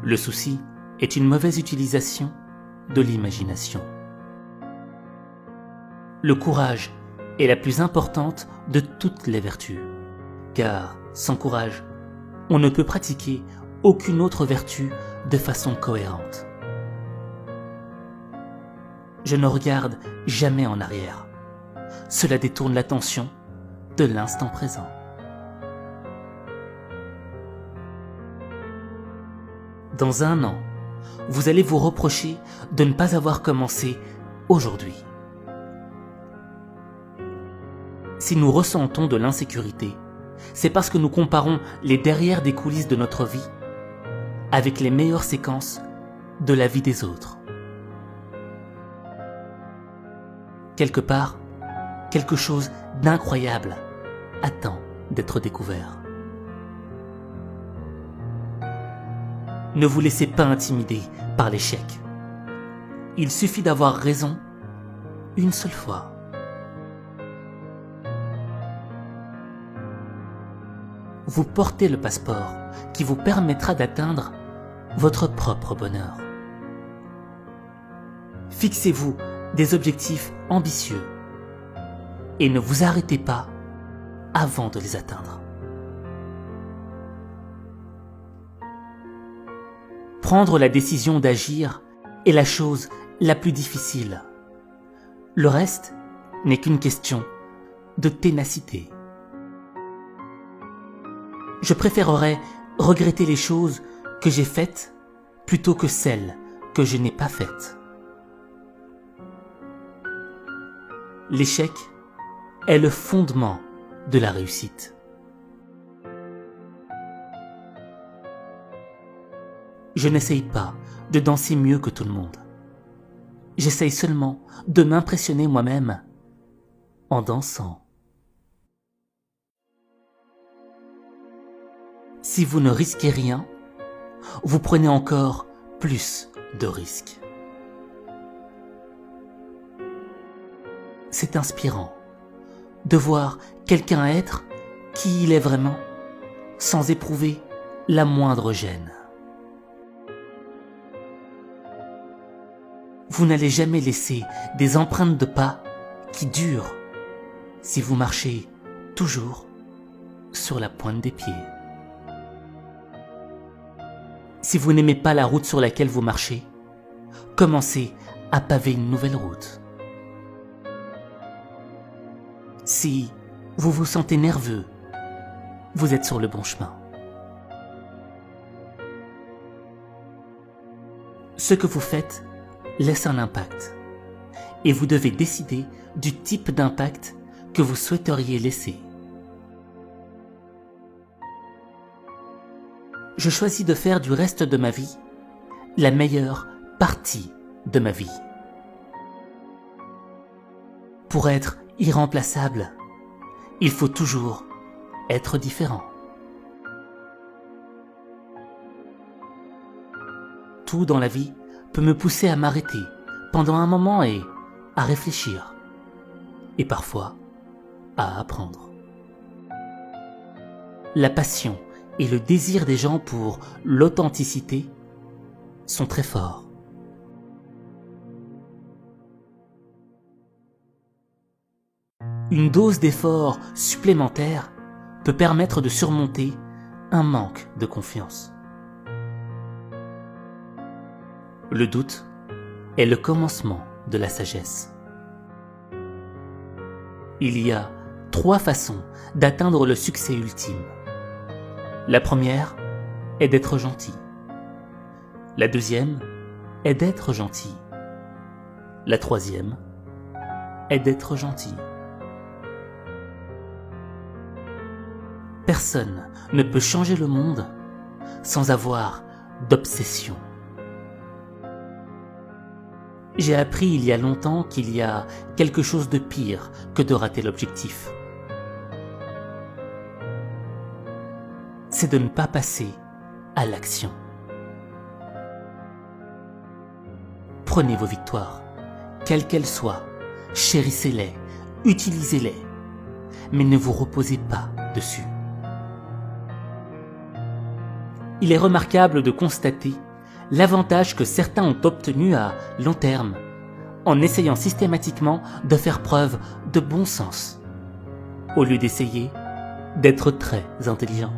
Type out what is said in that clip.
Le souci est une mauvaise utilisation de l'imagination. Le courage est la plus importante de toutes les vertus, car sans courage, on ne peut pratiquer aucune autre vertu de façon cohérente. Je ne regarde jamais en arrière. Cela détourne l'attention de l'instant présent. Dans 1 an, vous allez vous reprocher de ne pas avoir commencé aujourd'hui. Si nous ressentons de l'insécurité, c'est parce que nous comparons les derrières des coulisses de notre vie avec les meilleures séquences de la vie des autres. Quelque part, quelque chose d'incroyable attend d'être découvert. Ne vous laissez pas intimider par l'échec. Il suffit d'avoir raison une seule fois. Vous portez le passeport qui vous permettra d'atteindre votre propre bonheur. Fixez-vous des objectifs ambitieux et ne vous arrêtez pas avant de les atteindre. Prendre la décision d'agir est la chose la plus difficile. Le reste n'est qu'une question de ténacité. Je préférerais regretter les choses que j'ai faites plutôt que celles que je n'ai pas faites. L'échec est le fondement de la réussite. Je n'essaye pas de danser mieux que tout le monde. J'essaye seulement de m'impressionner moi-même en dansant. Si vous ne risquez rien, vous prenez encore plus de risques. C'est inspirant de voir quelqu'un être qui il est vraiment, sans éprouver la moindre gêne. Vous n'allez jamais laisser des empreintes de pas qui durent si vous marchez toujours sur la pointe des pieds. Si vous n'aimez pas la route sur laquelle vous marchez, commencez à paver une nouvelle route. Si vous vous sentez nerveux, vous êtes sur le bon chemin. Ce que vous faites laisse un impact et vous devez décider du type d'impact que vous souhaiteriez laisser. Je choisis de faire du reste de ma vie la meilleure partie de ma vie. Pour être irremplaçable, il faut toujours être différent. Tout dans la vie peut me pousser à m'arrêter pendant un moment et à réfléchir, et parfois à apprendre. La passion et le désir des gens pour l'authenticité sont très forts. Une dose d'effort supplémentaire peut permettre de surmonter un manque de confiance. Le doute est le commencement de la sagesse. Il y a 3 façons d'atteindre le succès ultime. La première est d'être gentil. La deuxième est d'être gentil. La troisième est d'être gentil. Personne ne peut changer le monde sans avoir d'obsession. J'ai appris il y a longtemps qu'il y a quelque chose de pire que de rater l'objectif. C'est de ne pas passer à l'action. Prenez vos victoires, quelles qu'elles soient, chérissez-les, utilisez-les, mais ne vous reposez pas dessus. Il est remarquable de constater l'avantage que certains ont obtenu à long terme, en essayant systématiquement de faire preuve de bon sens, au lieu d'essayer d'être très intelligent.